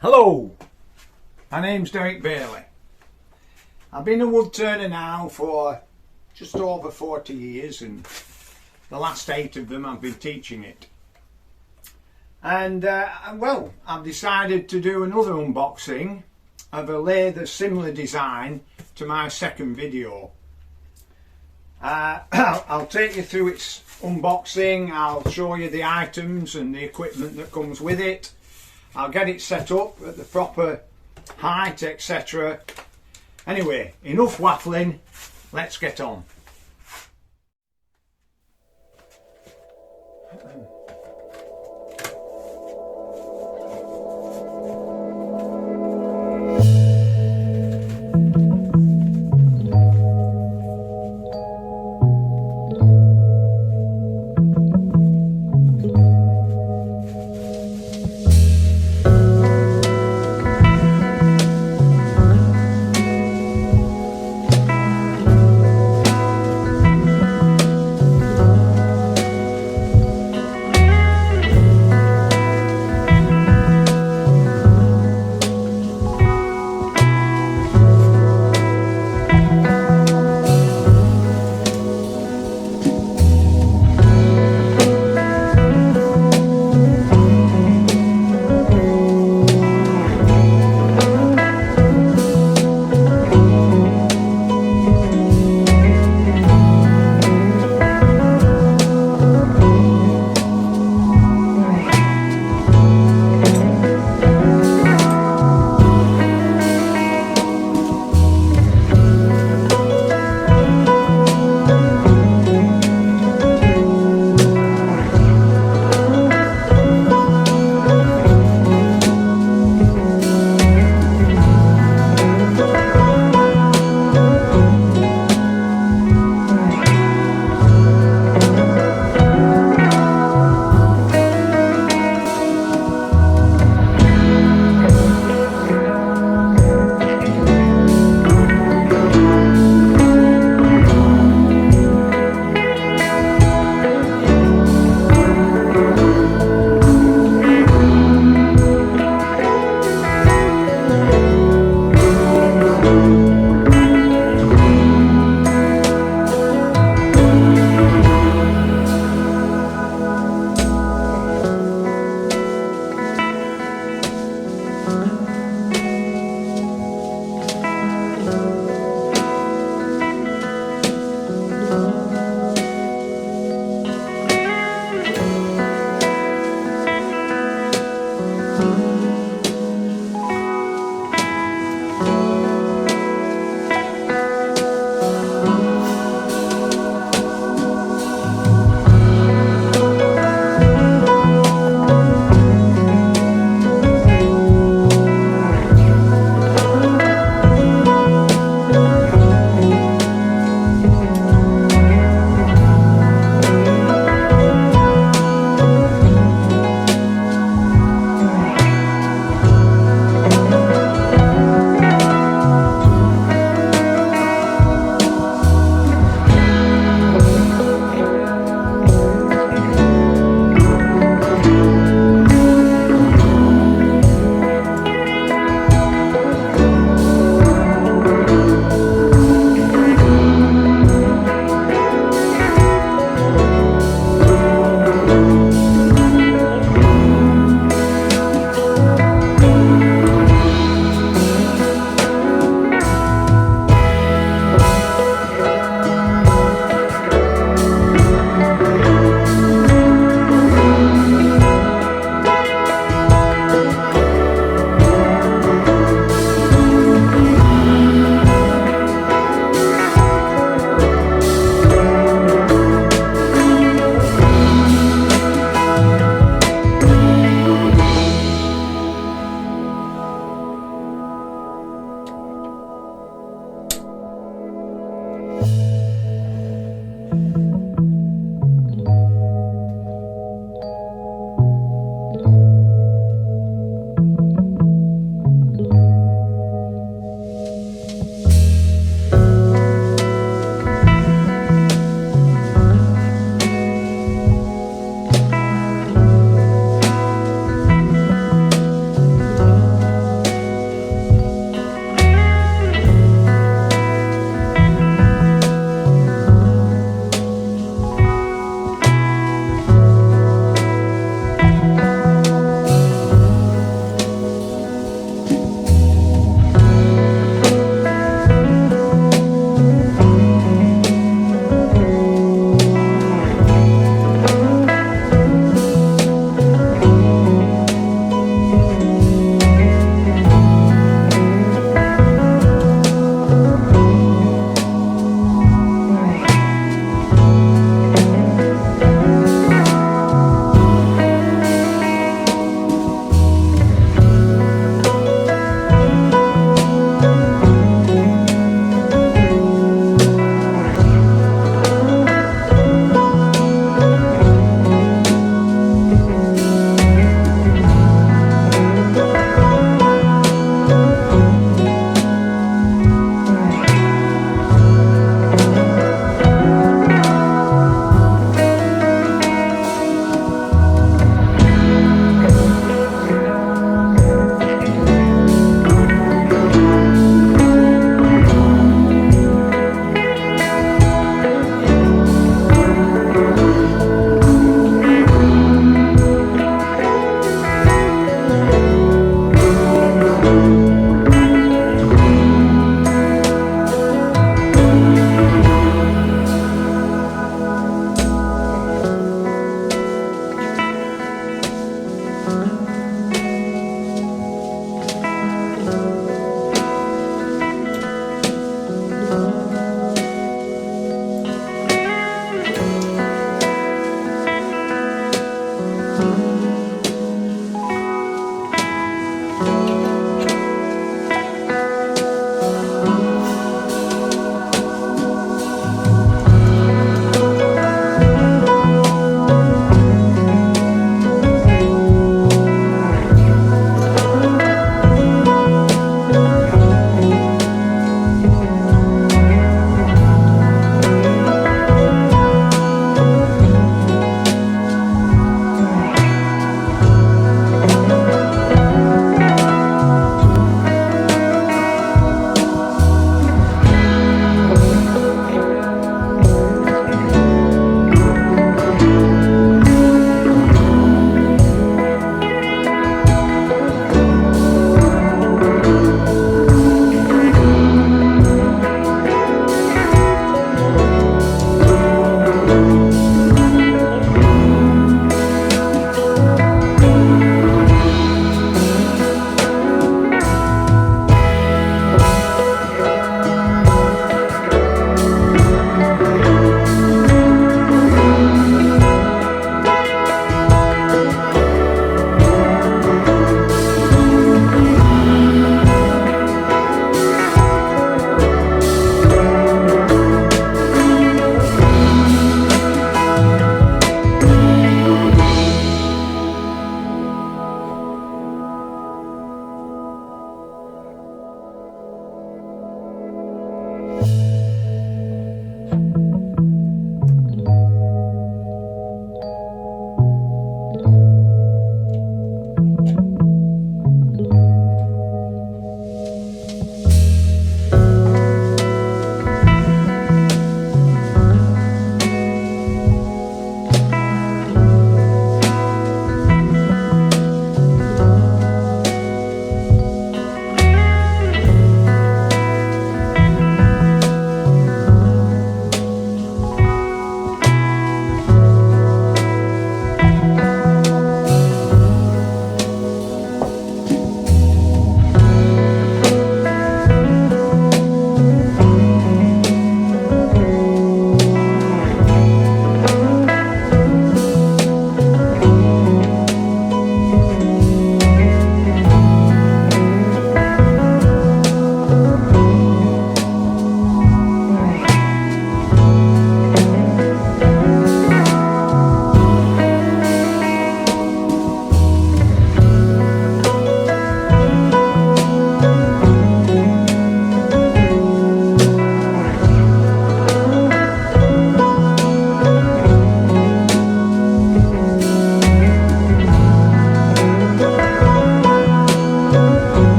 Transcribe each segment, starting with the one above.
Hello, my name's Derek Bailey. I've been a wood turner now for just over 40 years, and the last 8 of them I've been teaching it. And well, I've decided to do another unboxing of a lathe of similar design to my second video. I'll take you through its unboxing. I'll show you the items and the equipment that comes with it. I'll get it set up at the proper height, etc. Anyway, enough waffling, let's get on.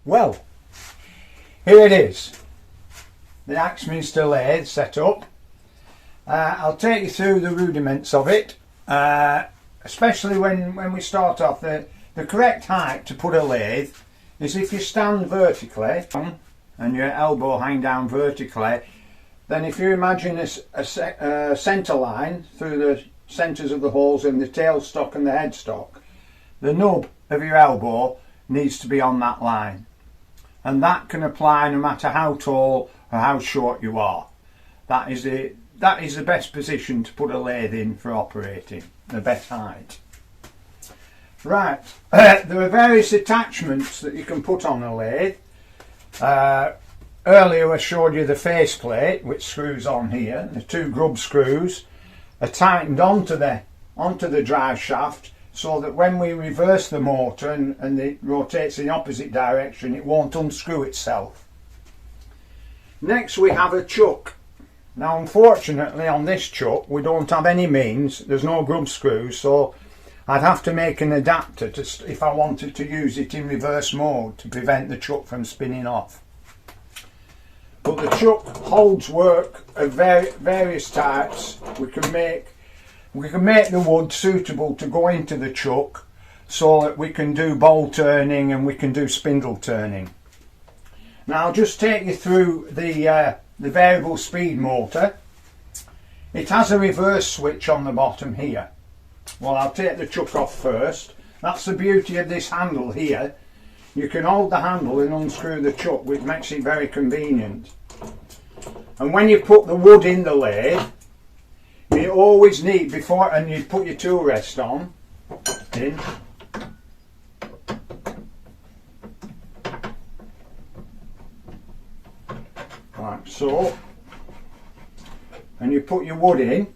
Well, here it is, the Axminster lathe set up. I'll take you through the rudiments of it, especially when we start off. The correct height to put a lathe is if you stand vertically and your elbow hang down vertically, then if you imagine a centre line through the centres of the holes in the tailstock and the headstock, the nub of your elbow needs to be on that line. And that can apply no matter how tall or how short you are. That is the best position to put a lathe in for operating, the best height. Right, there are various attachments that you can put on a lathe. Earlier I showed you the faceplate, which screws on here. The two grub screws are tightened onto the drive shaft, so that when we reverse the motor and it rotates in the opposite direction, it won't unscrew itself. Next we have a chuck. Now unfortunately on this chuck we don't have any means, there's no grub screws, so I'd have to make an adapter if I wanted to use it in reverse mode to prevent the chuck from spinning off. But the chuck holds work of various types. We can make the wood suitable to go into the chuck, so that we can do bowl turning and we can do spindle turning. Now I'll just take you through the variable speed motor. It has a reverse switch on the bottom here. Well, I'll take the chuck off first. That's the beauty of this handle here. You can hold the handle and unscrew the chuck, which makes it very convenient. And when you put the wood in the lathe, you always need, before, and you put your tool rest on, in, like so, and you put your wood in.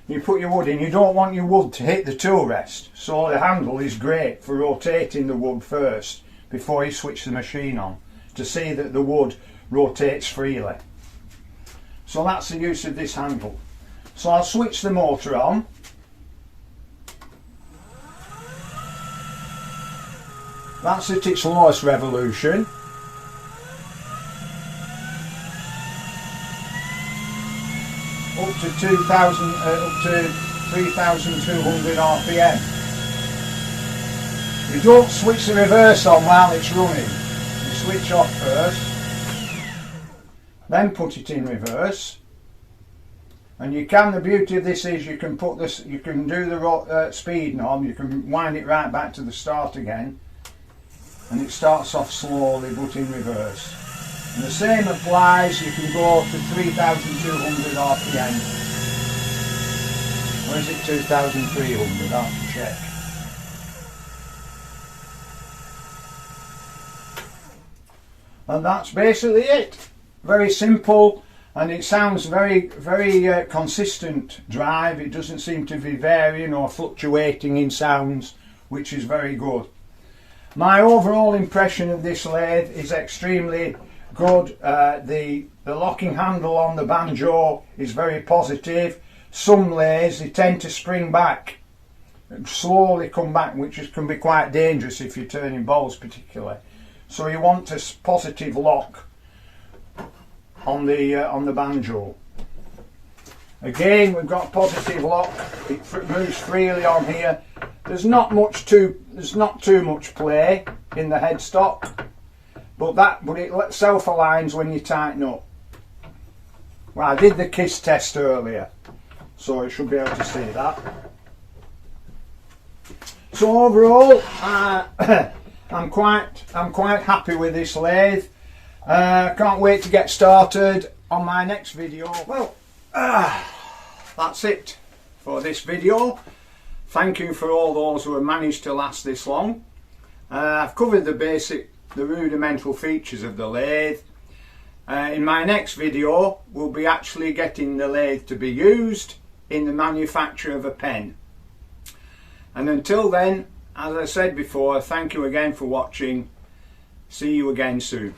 You put your wood in, you don't want your wood to hit the tool rest, so the handle is great for rotating the wood first before you switch the machine on, to see that the wood rotates freely. So that's the use of this handle. So I'll switch the motor on. That's at its lowest revolution. Up to 3,200 RPM. You don't switch the reverse on while it's running. You switch off first, then put it in reverse. And you can, the beauty of this is you can put this, you can do the speed knob, you can wind it right back to the start again, and it starts off slowly but in reverse. And the same applies, you can go to 3,200 RPM. Or is it 2,300? I'll have to check. And that's basically it. Very simple, and it sounds very consistent drive. It doesn't seem to be varying or fluctuating in sounds, which is very good. My overall impression of this lathe is extremely good. The locking handle on the banjo is very positive. Some lathes, they tend to spring back and slowly come back, which can be quite dangerous if you're turning bowls particularly. So you want a positive lock on the banjo. Again, we've got a positive lock. It moves freely on here. There's not too much play in the headstock, but it self-aligns when you tighten up. Well, I did the kiss test earlier, so you should be able to see that. So overall, I'm quite happy with this lathe. Can't wait to get started on my next video. Well, that's it for this video. Thank you for all those who have managed to last this long. I've covered the rudimental features of the lathe. In my next video, we'll be actually getting the lathe to be used in the manufacture of a pen. And until then, as I said before, thank you again for watching. See you again soon.